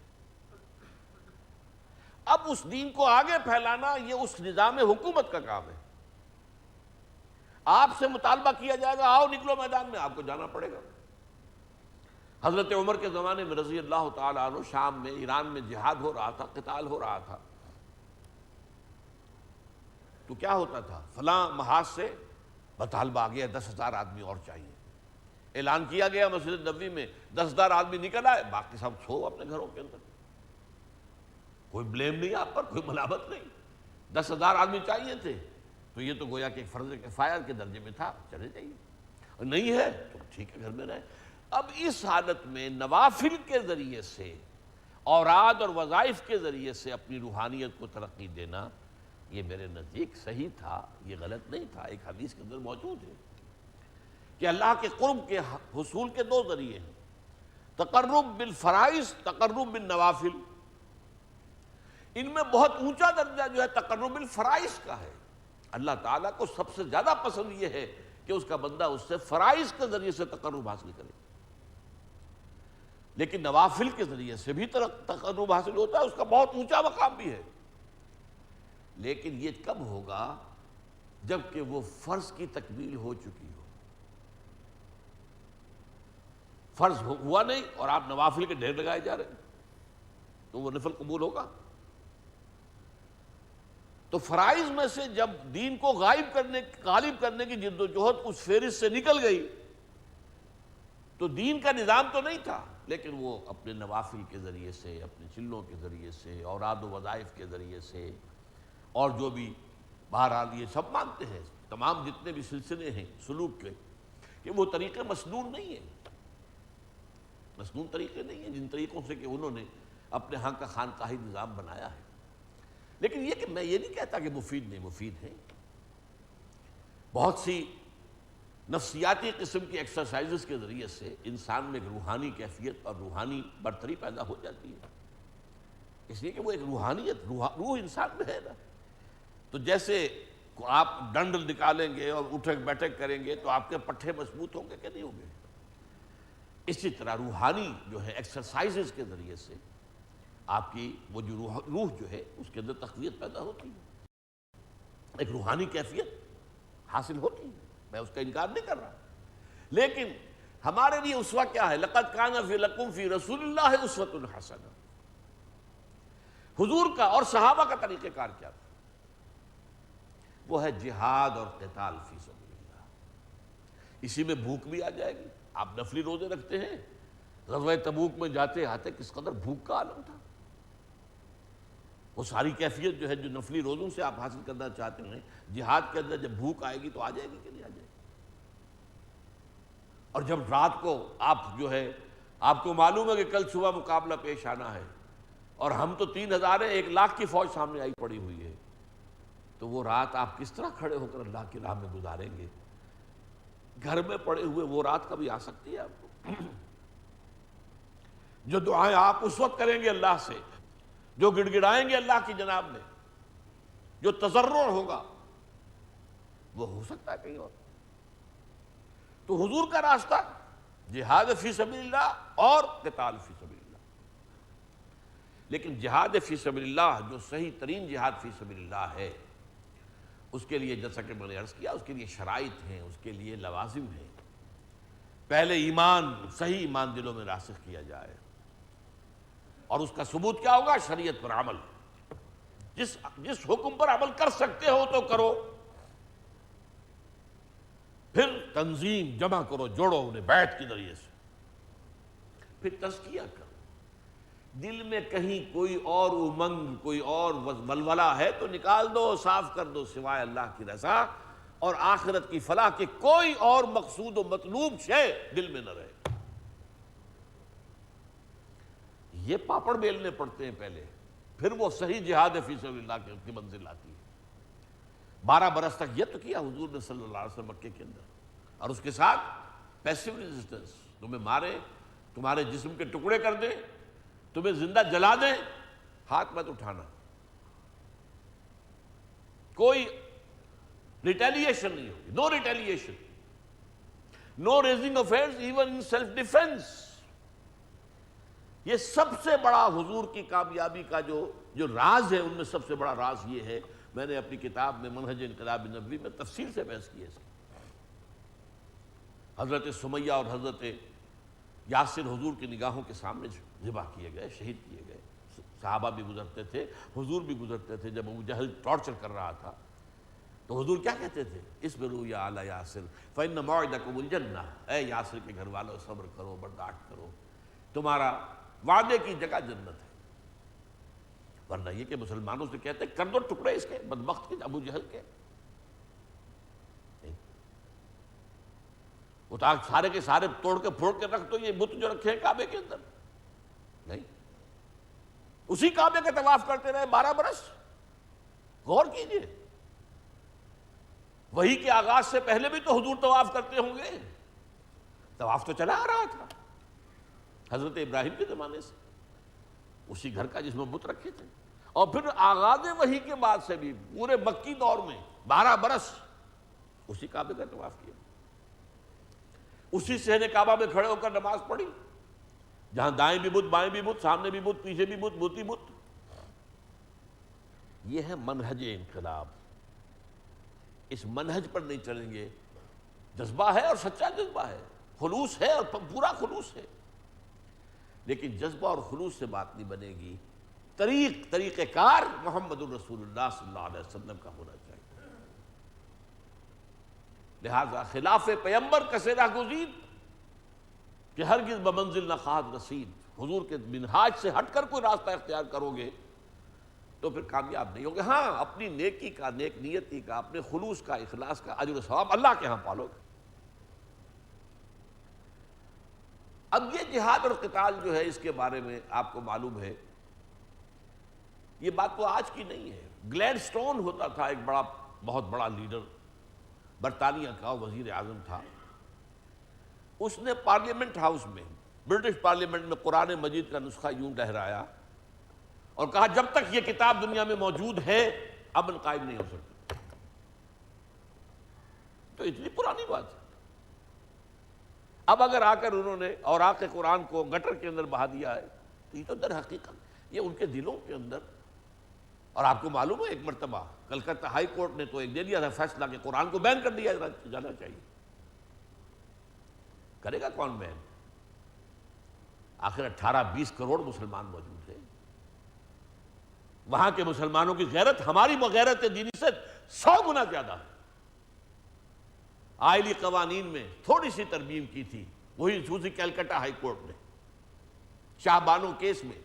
اب اس دین کو آگے پھیلانا یہ اس نظام حکومت کا کام ہے۔ آپ سے مطالبہ کیا جائے گا، آؤ نکلو میدان میں، آپ کو جانا پڑے گا۔ حضرت عمر کے زمانے میں رضی اللہ تعالیٰ عنہ، شام میں، ایران میں جہاد ہو رہا تھا، قتال ہو رہا تھا۔ تو کیا ہوتا تھا، فلاں محاذ سے مطالبہ آ گیا 10,000 آدمی اور چاہیے، اعلان کیا گیا مسجد نبوی میں 10,000 آدمی نکل آئے، باقی سب سو اپنے گھروں کے اندر، کوئی بلیم نہیں آپ پر، کوئی ملامت نہیں، 10,000 آدمی چاہیے تھے، تو یہ تو گویا کہ ایک فرض کفایہ کے درجے میں تھا، چلے جائیے، اور نہیں ہے تو ٹھیک ہے گھر میں رہے۔ اب اس حالت میں نوافل کے ذریعے سے، اوراد اور وظائف کے ذریعے سے اپنی روحانیت کو ترقی دینا، یہ میرے نزدیک صحیح تھا، یہ غلط نہیں تھا۔ ایک حدیث کے اندر موجود ہے کہ اللہ کے قرب کے حصول کے دو ذریعے ہیں، تقرب بالفرائض، تقرب بالنوافل۔ ان میں بہت اونچا درجہ جو ہے تقرب بالفرائض کا ہے، اللہ تعالیٰ کو سب سے زیادہ پسند یہ ہے کہ اس کا بندہ اس سے فرائض کے ذریعے سے تقرب حاصل کرے، لیکن نوافل کے ذریعے سے بھی تقرب حاصل ہوتا ہے، اس کا بہت اونچا مقام بھی ہے، لیکن یہ کب ہوگا جب کہ وہ فرض کی تکمیل ہو چکی ہو۔ فرض ہوا نہیں اور آپ نوافل کے ڈھیر لگائے جا رہے ہیں تو وہ نفل قبول ہوگا؟ تو فرائض میں سے جب دین کو غالب کرنے کی جد و جہد اس فہرست سے نکل گئی تو دین کا نظام تو نہیں تھا، لیکن وہ اپنے نوافل کے ذریعے سے، اپنے چلوں کے ذریعے سے، اوراد و وظائف کے ذریعے سے، اور جو بھی بہرحال یہ سب مانتے ہیں تمام جتنے بھی سلسلے ہیں سلوک کے کہ وہ طریقے مسنون نہیں ہیں، مسنون طریقے نہیں ہیں جن طریقوں سے کہ انہوں نے اپنے ہاں کا خانقاہی نظام بنایا ہے۔ لیکن یہ کہ میں یہ نہیں کہتا کہ مفید نہیں، مفید ہے، بہت سی نفسیاتی قسم کی ایکسرسائزز کے ذریعے سے انسان میں ایک روحانی کیفیت اور روحانی برتری پیدا ہو جاتی ہے، اس لیے کہ وہ ایک روحانیت، روح انسان میں ہے نا۔ تو جیسے آپ ڈنڈ نکالیں گے اور اٹھک بیٹھک کریں گے تو آپ کے پٹھے مضبوط ہوں گے کہ نہیں ہوں گے، اسی طرح روحانی جو ہے ایکسرسائزز کے ذریعے سے آپ کی وہ جو روح جو ہے اس کے اندر تقویت پیدا ہوتی ہے، ایک روحانی کیفیت حاصل ہوتی ہے، میں اس کا انکار نہیں کر رہا، لیکن ہمارے لیے اسوہ کیا ہے؟ لَقَدْ كَانَ فِي لَكُمْ فِي رَسُولِ اللَّهِ أُسْوَةٌ حَسَنَةٌ۔ حضور کا اور صحابہ کا طریقہ کار کیا تھا؟ وہ ہے جہاد اور قتال فی سبیل اللہ۔ اسی میں بھوک بھی آ جائے گی، آپ نفلی روزے رکھتے ہیں، غزوہ تبوک میں جاتے آتے کس قدر بھوک کا عالم تھا، وہ ساری کیفیت جو ہے جو نفلی روزوں سے آپ حاصل کرنا چاہتے ہیں، جہاد کے اندر جب بھوک آئے گی تو آ جائے گی کہ نہیں آ جائے گی؟ اور جب رات کو آپ جو ہے آپ کو معلوم ہے کہ کل صبح مقابلہ پیش آنا ہے اور ہم تو 3,000 ہیں، 1,00,000 کی فوج سامنے آئی پڑی ہوئی ہے، تو وہ رات آپ کس طرح کھڑے ہو کر اللہ کی راہ میں گزاریں گے؟ گھر میں پڑے ہوئے وہ رات کبھی آ سکتی ہے آپ کو؟ جو دعائیں آپ اس وقت کریں گے اللہ سے، جو گڑ گڑائیں گے اللہ کی جناب میں، جو تضرع ہوگا، وہ ہو سکتا ہے کہیں اور۔ تو حضور کا راستہ جہاد فی سبیل اللہ اور قتال فی سبیل اللہ، لیکن جہاد فی سبیل اللہ جو صحیح ترین جہاد فی سبیل اللہ ہے، اس کے لیے جیسا کہ میں نے عرض کیا اس کے لیے شرائط ہیں، اس کے لیے لوازم ہیں۔ پہلے ایمان، صحیح ایمان دلوں میں راسخ کیا جائے، اور اس کا ثبوت کیا ہوگا؟ شریعت پر عمل، جس حکم پر عمل کر سکتے ہو تو کرو، پھر تنظیم جمع کرو، جوڑو انہیں بیعت کے ذریعے سے، پھر تزکیہ کرو، دل میں کہیں کوئی اور امنگ، کوئی اور ولولہ ہے تو نکال دو، صاف کر دو، سوائے اللہ کی رضا اور آخرت کی فلاح کے کوئی اور مقصود و مطلوب شے دل میں نہ رہے۔ یہ پاپڑ بیلنے پڑتے ہیں پہلے، پھر وہ صحیح جہاد فی سبیل اللہ کی منزل آتی ہے۔ 12 برس تک یہ تو کیا حضور نے صلی اللہ علیہ وسلم مکے کے اندر، اور اس کے ساتھ پیسو ریزسٹنس، تمہیں مارے، تمہارے جسم کے ٹکڑے کر دیں، تمہیں زندہ جلا دیں، ہاتھ مت اٹھانا، کوئی ریٹیلیشن نہیں ہوگی، no retaliation, no raising of hands even in self defence. یہ سب سے بڑا حضور کی کامیابی کا جو راز ہے، ان میں سب سے بڑا راز یہ ہے، میں نے اپنی کتاب میں منہج انقلاب نبوی میں تفصیل سے بحث کی ہے اس کی۔ حضرت سمیہ اور حضرت یاسر حضور کی نگاہوں کے سامنے ذبح کیے گئے، شہید کیے گئے، صحابہ بھی گزرتے تھے، حضور بھی گزرتے تھے، جب ابو جہل ٹارچر کر رہا تھا تو حضور کیا کہتے تھے؟ اصبروا یا آل یاسر فإن موعدکم الجنہ، اے یاسر کے گھر والوں صبر کرو، برداشت کرو، تمہارا وعدے کی جگہ جنت ہے۔ ورنہ یہ کہ مسلمانوں سے کہتے کر دو ٹکڑے اس کے، بدبخت کے، ابو جہل کے، نہیں، وہ تو سارے کے سارے توڑ کے پھوڑ کے رکھ دو یہ بت جو رکھے ہیں کعبے کے اندر، نہیں، اسی کعبے کا طواف کرتے رہے 12 برس۔ غور کیجئے، وحی کے آغاز سے پہلے بھی تو حضور طواف کرتے ہوں گے، طواف تو چلا آ رہا تھا حضرت ابراہیم کے زمانے سے، اسی گھر کا جس میں بت رکھے تھے، اور پھر آغاز وحی کے بعد سے بھی پورے مکی دور میں 12 برس اسی کعبے کا طواف کیا، اسی صحن کعبہ میں کھڑے ہو کر نماز پڑھی، جہاں دائیں بھی بت، بائیں بھی بت، سامنے بھی بت، پیچھے بھی بت، بت ہی بت۔ یہ ہے منہج انقلاب۔ اس منہج پر نہیں چلیں گے، جذبہ ہے اور سچا جذبہ ہے، خلوص ہے اور پورا خلوص ہے، لیکن جذبہ اور خلوص سے بات نہیں بنے گی، طریقہ کار محمد الرسول اللہ صلی اللہ علیہ وسلم کا ہونا چاہیے۔ لہذا خلاف پیمبر کسے راہ گزید کہ ہرگز بمنزل نہ خواہد رسید، حضور کے منہاج سے ہٹ کر کوئی راستہ اختیار کرو گے تو پھر کامیاب نہیں ہوگے۔ ہاں، اپنی نیکی کا، نیک نیتی کا، اپنے خلوص کا، اخلاص کا اجر و ثواب اللہ کے ہاں پالو گے۔ اب یہ جہاد اور قتال جو ہے، اس کے بارے میں آپ کو معلوم ہے، یہ بات تو آج کی نہیں ہے۔ گلیڈ سٹون ہوتا تھا ایک بہت بڑا لیڈر، برطانیہ کا وزیر اعظم تھا، اس نے پارلیمنٹ ہاؤس میں، برٹش پارلیمنٹ میں قرآن مجید کا نسخہ یوں لہرایا اور کہا جب تک یہ کتاب دنیا میں موجود ہے امن قائم نہیں ہو سکتا۔ تو اتنی پرانی بات ہے۔ اب اگر آ کر انہوں نے اوراق قرآن کو گٹر کے اندر بہا دیا ہے تو یہ تو در حقیقت یہ ان کے دلوں کے اندر، اور آپ کو معلوم ہے ایک مرتبہ کلکتہ ہائی کورٹ نے تو ایک دے دیا تھا فیصلہ کہ قرآن کو بین کر دیا جانا چاہیے۔ کرے گا کون بین؟ آخر 18-20 کروڑ مسلمان موجود ہیں، وہاں کے مسلمانوں کی غیرت ہماری غیرت دینی سے 100 گنا زیادہ ہے۔ آئلی قوانین میں تھوڑی سی ترمیم کی تھی، وہی اسی کلکتہ ہائی کورٹ نے، شاہ بانو کیس میں۔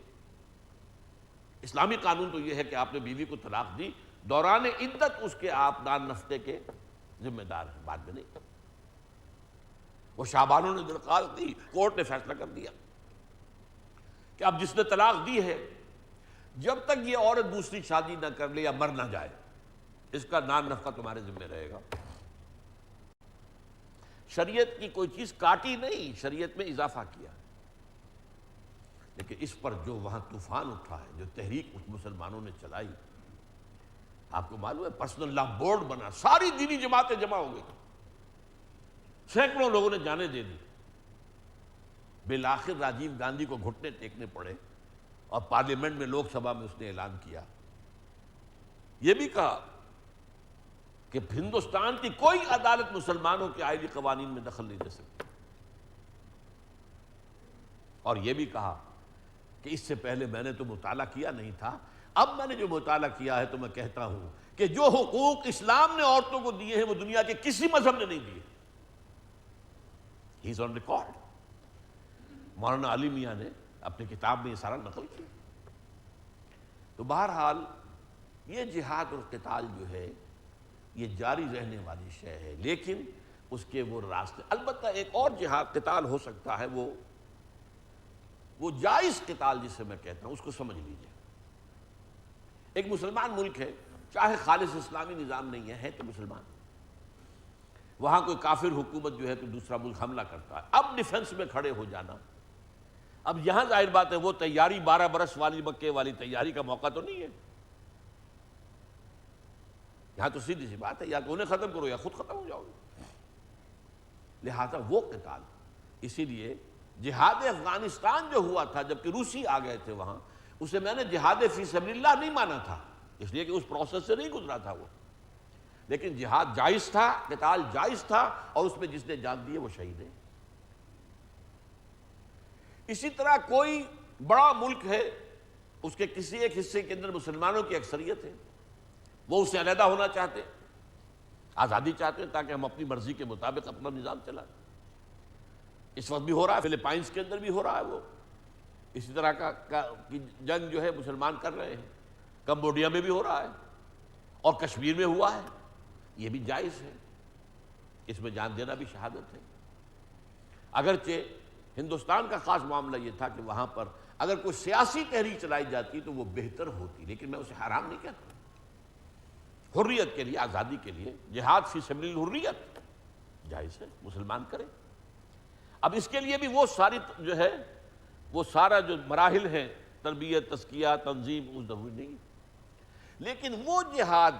اسلامی قانون تو یہ ہے کہ آپ نے بیوی کو طلاق دی، دوران عدت اس کے آپ دان نفقے کے ذمہ دار ہیں، بعد میں نہیں۔ وہ شاہ بانو نے درخواست دی، کورٹ نے فیصلہ کر دیا کہ اب جس نے طلاق دی ہے، جب تک یہ عورت دوسری شادی نہ کر لے یا مر نہ جائے، اس کا نان نفقہ تمہارے ذمہ رہے گا۔ شریعت کی کوئی چیز کاٹی نہیں، شریعت میں اضافہ کیا، لیکن اس پر جو وہاں طوفان اٹھا ہے، جو تحریک مسلمانوں نے چلائی، آپ کو معلوم ہے پرسنل لا بورڈ بنا، ساری دینی جماعتیں جمع ہو گئی، سینکڑوں لوگوں نے جانیں دے دی، بالآخر راجیو گاندھی کو گھٹنے ٹیکنے پڑے اور پارلیمنٹ میں، لوک سبھا میں اس نے اعلان کیا، یہ بھی کہا کہ ہندوستان کی کوئی عدالت مسلمانوں کے آئلی قوانین میں دخل نہیں دے سکتی، اور یہ بھی کہا کہ اس سے پہلے میں نے تو مطالعہ کیا نہیں تھا، اب میں نے جو مطالعہ کیا ہے تو میں کہتا ہوں کہ جو حقوق اسلام نے عورتوں کو دیے ہیں وہ دنیا کے کسی مذہب نے نہیں دیے۔ ہی از آن ریکارڈ۔ مولانا علی میاں نے اپنی کتاب میں یہ سارا نقل کیا۔ تو بہرحال یہ جہاد اور قتال جو ہے یہ جاری رہنے والی شے ہے، لیکن اس کے وہ راستے، البتہ ایک اور جہاد قتال ہو سکتا ہے، وہ جائز قتال جسے میں کہتا ہوں، اس کو سمجھ لیجئے۔ ایک مسلمان ملک ہے، چاہے خالص اسلامی نظام نہیں ہے تو مسلمان، وہاں کوئی کافر حکومت جو ہے تو دوسرا ملک حملہ کرتا ہے، اب ڈیفنس میں کھڑے ہو جانا، اب یہاں ظاہر بات ہے وہ تیاری 12 برس والی مکے والی تیاری کا موقع تو نہیں ہے، یہاں تو سیدھی سی بات ہے، یا تو انہیں ختم کرو یا خود ختم ہو جاؤ گے۔ لہذا وہ قتال، اسی لیے جہاد افغانستان جو ہوا تھا جبکہ روسی آ گئے تھے وہاں، اسے میں نے جہاد فی سبیل اللہ نہیں مانا تھا، اس لیے کہ اس پروسیس سے نہیں گزرا تھا وہ، لیکن جہاد جائز تھا، قتال جائز تھا، اور اس میں جس نے جان دی ہے وہ شہید ہے۔ اسی طرح کوئی بڑا ملک ہے، اس کے کسی ایک حصے کے اندر مسلمانوں کی اکثریت ہے، وہ اس سے علیحدہ ہونا چاہتے، آزادی چاہتے ہیں تاکہ ہم اپنی مرضی کے مطابق اپنا نظام چلائیں. اس وقت بھی ہو رہا ہے، فلپائنس کے اندر بھی ہو رہا ہے وہ اسی طرح کی جنگ جو ہے مسلمان کر رہے ہیں. کمبوڈیا میں بھی ہو رہا ہے اور کشمیر میں ہوا ہے. یہ بھی جائز ہے، اس میں جان دینا بھی شہادت ہے. اگرچہ ہندوستان کا خاص معاملہ یہ تھا کہ وہاں پر اگر کوئی سیاسی تحریک چلائی جاتی تو وہ بہتر ہوتی، لیکن میں اسے حرام نہیں کہتا. حریت کے لیے، آزادی کے لیے، جہاد فی سبیل الحریت جائز ہے، مسلمان کرے. اب اس کے لیے بھی وہ ساری جو ہے وہ سارا جو مراحل ہیں، تربیت، تزکیہ، تنظیم، وہ ضروری نہیں. لیکن وہ جہاد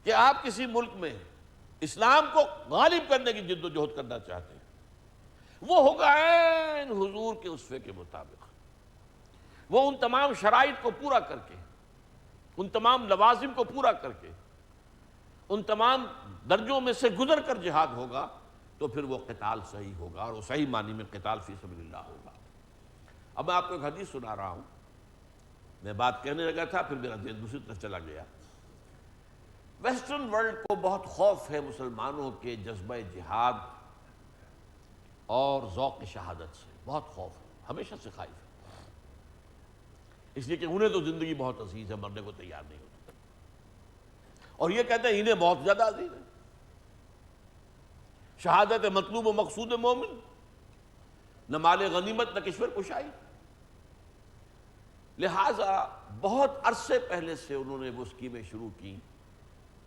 کہ آپ کسی ملک میں اسلام کو غالب کرنے کی جد و جہد کرنا چاہتے ہیں، وہ ہوگا عین حضور کے اسوے کے مطابق. وہ ان تمام شرائط کو پورا کر کے، ان تمام لوازم کو پورا کر کے، ان تمام درجوں میں سے گزر کر جہاد ہوگا تو پھر وہ قتال صحیح ہوگا، اور وہ صحیح معنی میں قتال فی سبیل اللہ ہوگا. اب میں آپ کو ایک حدیث سنا رہا ہوں. میں بات کہنے لگا تھا، پھر میرا ذہن دوسری طرف چلا گیا. ویسٹرن ورلڈ کو بہت خوف ہے مسلمانوں کے جذبہ جہاد اور ذوق شہادت سے، بہت خوف ہے، ہمیشہ سے خائف ہے. اس لیے کہ انہیں تو زندگی بہت عزیز ہے، مرنے کو تیار نہیں ہوتے، اور یہ کہتے ہیں انہیں بہت زیادہ عزیز ہے. شہادت مطلوب و مقصود مومن، نہ مال غنیمت نہ کشور کشائی. لہٰذا بہت عرصے پہلے سے انہوں نے وہ اسکیمیں شروع کی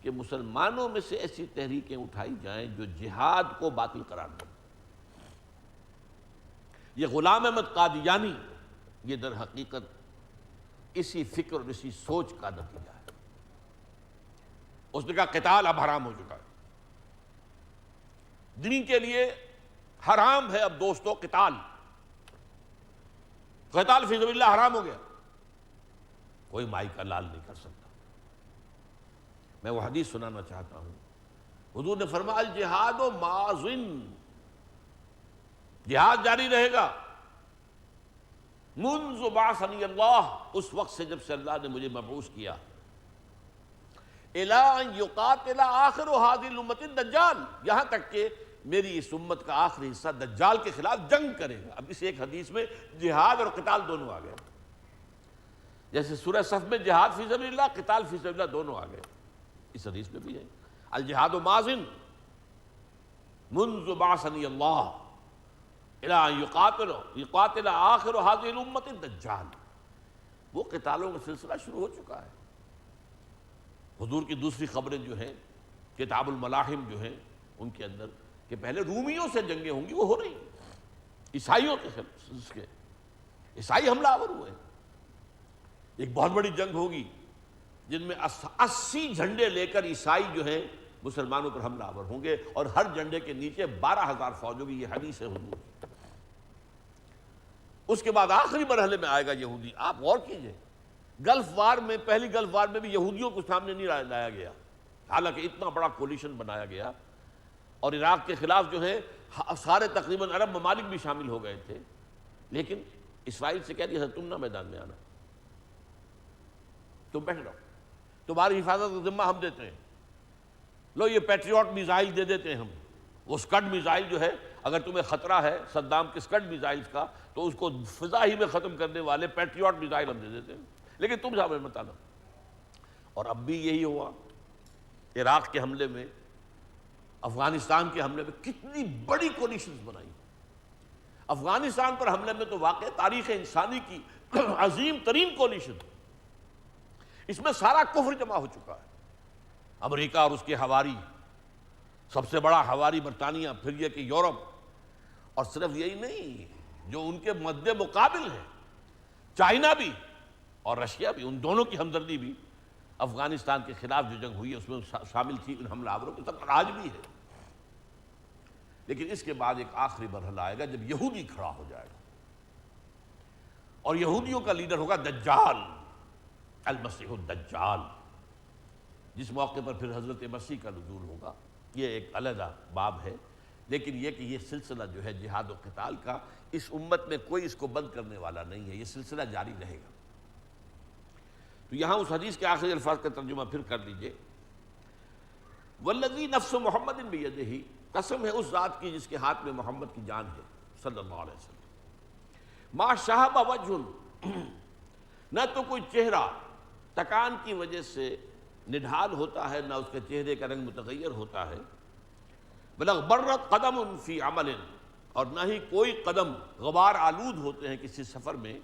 کہ مسلمانوں میں سے ایسی تحریکیں اٹھائی جائیں جو جہاد کو باطل قرار دیں. یہ غلام احمد قادیانی یہ در حقیقت اسی فکر اور اسی سوچ کا نتیجہ ہے. اس نے کہا قتال اب حرام ہو چکا ہے، دین کے لیے حرام ہے اب دوستو قتال. قتال فی سبیل اللہ حرام ہو گیا، کوئی مائی کا لال نہیں کر سکتا. میں وہ حدیث سنانا چاہتا ہوں. حضور نے فرمایا الجہاد ماضٍ، جہاد جاری رہے گا منذ بعثنی اللہ، اس وقت سے جب سے اللہ نے مجھے مبعوث کیا، الی ان یقاتل آخر هذه الامة الدجال، یہاں تک کہ میری اس امت کا آخری حصہ دجال کے خلاف جنگ کرے گا. اب اس ایک حدیث میں جہاد اور قتال دونوں آ گئے، جیسے سورہ صف میں جہاد فی سبیل اللہ، قتال فی سبیل اللہ دونوں آ گئے. اس حدیث میں بھی ہے الجہاد ماضٍ منذ بعثنی اللہ الی ان یقاتل آخر هذه الامة الدجال. وہ قتالوں کا سلسلہ شروع ہو چکا ہے. حضور کی دوسری خبریں جو ہیں کتاب الملاحم جو ہیں ان کے اندر کہ پہلے رومیوں سے جنگیں ہوں گی، وہ ہو رہی ہیں، عیسائیوں کے عیسائی حملہ آور ہوئے. ایک بہت بڑی جنگ ہوگی جن میں 80 جھنڈے لے کر عیسائی جو ہیں مسلمانوں پر حملہ آور ہوں گے، اور ہر جھنڈے کے نیچے 12,000 فوج ہوگی. یہ حدیث ہے حضور. اس کے بعد آخری مرحلے میں آئے گا یہودی. آپ غور کیجئے، گلف وار میں، پہلی گلف وار میں بھی یہودیوں کو سامنے نہیں لایا گیا، حالانکہ اتنا بڑا کولیشن بنایا گیا، اور عراق کے خلاف جو ہے سارے تقریباً عرب ممالک بھی شامل ہو گئے تھے. لیکن اسرائیل سے کہہ دیا تم نہ میدان میں آنا، تم بیٹھ رہو، تمہاری حفاظت کا ذمہ ہم دیتے ہیں. لو یہ پیٹریوٹ میزائل دے دیتے ہیں ہم. وہ اسکڈ میزائل جو ہے، اگر تمہیں خطرہ ہے صدام کے اسکڈ میزائلز کا تو اس کو فضا ہی میں ختم کرنے والے پیٹریوٹ میزائل ہم دے دیتے ہیں، لیکن تم سامنے مت آنا. اور اب بھی یہی ہوا. عراق کے حملے میں، افغانستان کے حملے میں کتنی بڑی کولیشنز بنائی. افغانستان پر حملے میں تو واقع تاریخ انسانی کی عظیم ترین کولیشن، اس میں سارا کفر جمع ہو چکا ہے. امریکہ اور اس کے حواری، سب سے بڑا حواری برطانیہ، پھر یہ کہ یورپ، اور صرف یہی نہیں، جو ان کے مد مقابل ہے چائنا بھی اور رشیا بھی، ان دونوں کی ہمدردی بھی افغانستان کے خلاف جو جنگ ہوئی ہے اس میں شامل تھی ان حملہ آوروں کے ساتھ، آج بھی ہے. لیکن اس کے بعد ایک آخری مرحلہ آئے گا جب یہودی کھڑا ہو جائے گا، اور یہودیوں کا لیڈر ہوگا دجال، المسیح الدجال، جس موقع پر پھر حضرت مسیح کا نزول ہوگا. یہ ایک علیحدہ باب ہے، لیکن یہ کہ یہ سلسلہ جو ہے جہاد و قتال کا، اس امت میں کوئی اس کو بند کرنے والا نہیں ہے، یہ سلسلہ جاری رہے گا. تو یہاں اس حدیث کے آخری الفاظ کا ترجمہ پھر کر لیجئے. والذی نفس محمد بیدہ، قسم ہے اس ذات کی جس کے ہاتھ میں محمد کی جان ہے صلی اللہ علیہ وسلم، ما شہب وجہ، نہ تو کوئی چہرہ تکان کی وجہ سے نڈھال ہوتا ہے، نہ اس کے چہرے کا رنگ متغیر ہوتا ہے، بل اغبرت قدم فی عمل، اور نہ ہی کوئی قدم غبار آلود ہوتے ہیں کسی سفر میں،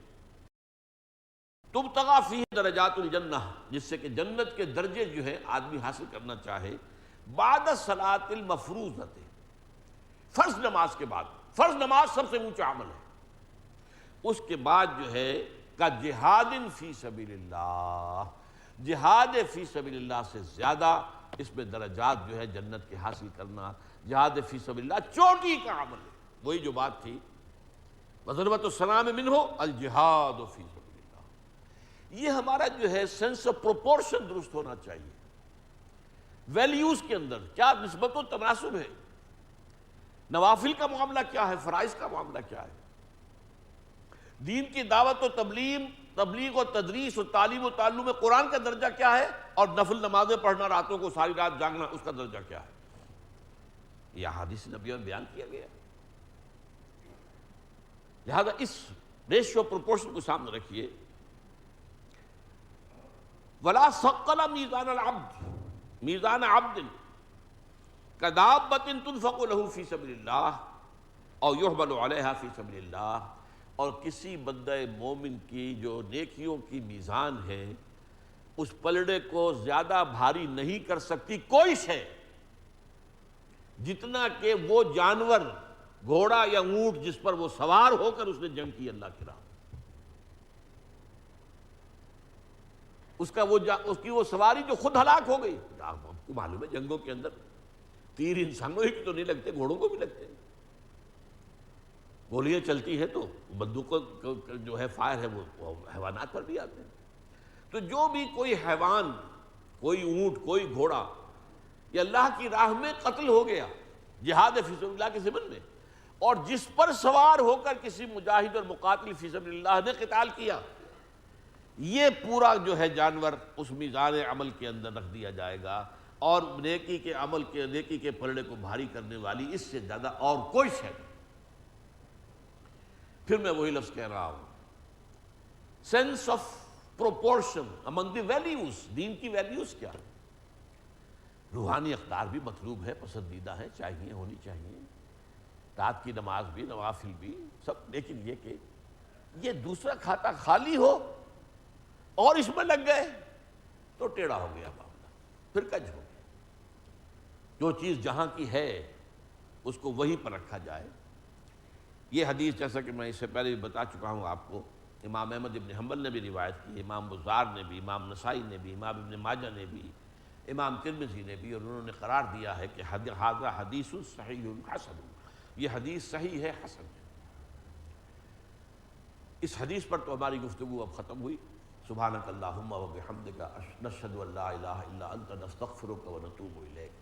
تبتغى فیہ درجات الجنہ، جس سے کہ جنت کے درجے جو ہے آدمی حاصل کرنا چاہے، بعد الصلاۃ المفروضۃ، فرض نماز کے بعد۔ فرض نماز سب سے اونچا عمل ہے، اس کے بعد جو ہے کا جہاد فی سبیل اللہ، جہاد فی سبیل اللہ سے زیادہ اس میں درجات جو ہے جنت کے حاصل کرنا، جہاد فی سبیل اللہ چوٹی کا عمل ہے۔ وہی جو بات تھی وَذَرْوَةُ السَّلَامِ مِنْهُ الْجِهَادُ فِي سَبِيلِ اللَّهِ۔ یہ ہمارا جو ہے سینس آف پروپورشن درست ہونا چاہیے، ویلیوز کے اندر کیا نسبت و تناسب ہے، نوافل کا معاملہ کیا ہے، فرائض کا معاملہ کیا ہے، دین کی دعوت و تبلیغ و تدریس و تعلیم و تعلم میں قرآن کا درجہ کیا ہے، اور نفل نمازیں پڑھنا، راتوں کو ساری رات جاگنا، اس کا درجہ کیا ہے، یہ احادیث نبی میں بیان کیا گیا۔ لہذا اس ریشیو پروپورشن کو سامنے رکھیے۔ ولا ثقل میزان العبد، میزان عبد کدابۃ تنفق له فی سبیل اللہ او یحمل علیہا فی سبیل اللہ، اور کسی بندہ مومن کی جو نیکیوں کی میزان ہے، اس پلڑے کو زیادہ بھاری نہیں کر سکتی کوئی شے جتنا کہ وہ جانور، گھوڑا یا اونٹ جس پر وہ سوار ہو کر اس نے جنگ کی اللہ کی راہ، اس کی وہ سواری جو خود ہلاک ہو گئی۔ آپ کو معلوم ہے جنگوں کے اندر تیر انسانوں ہی کی تو نہیں لگتے، گھوڑوں کو بھی لگتے ہیں، گولیاں چلتی ہے تو بندوقوں جو ہے فائر ہے وہ حیوانات پر بھی آتے ہیں۔ تو جو بھی کوئی حیوان، کوئی اونٹ، کوئی گھوڑا یہ اللہ کی راہ میں قتل ہو گیا جہاد فی سبیل اللہ کے ضمن میں، اور جس پر سوار ہو کر کسی مجاہد اور مقاتل فی سبیل اللہ نے قتال کیا، یہ پورا جو ہے جانور اس میزان عمل کے اندر رکھ دیا جائے گا، اور نیکی کے عمل کے، نیکی کے پلڑے کو بھاری کرنے والی اس سے زیادہ اور کوئی شے نہیں۔ پھر میں وہی لفظ کہہ رہا ہوں، sense of proportion among the values, دین کی ویلیوز کیا ہے، روحانی اقدار بھی مطلوب ہے، پسندیدہ ہے، چاہیے، ہونی چاہیے، رات کی نماز بھی، نوافل بھی سب، لیکن یہ کہ یہ دوسرا کھاتا خالی ہو اور اس میں لگ گئے تو ٹیڑھا ہو گیا معاملہ، پھر کج ہو گیا۔ جو چیز جہاں کی ہے اس کو وہیں پر رکھا جائے۔ یہ حدیث جیسا کہ میں اس سے پہلے بھی بتا چکا ہوں آپ کو، امام احمد ابن حنبل نے بھی روایت کی، امام بزار نے بھی، امام نسائی نے بھی، امام ابن ماجہ نے بھی، امام ترمذی نے بھی، اور انہوں نے قرار دیا ہے کہ ھذا حدیث صحیح حسن، یہ حدیث صحیح ہے، حسن ہے۔ اس حدیث پر تو ہماری گفتگو اب ختم ہوئی۔ سبحانک اللہم و بحمدک، نشہد ان لا الہ الا انت، نستغفرک و نتوب الیک۔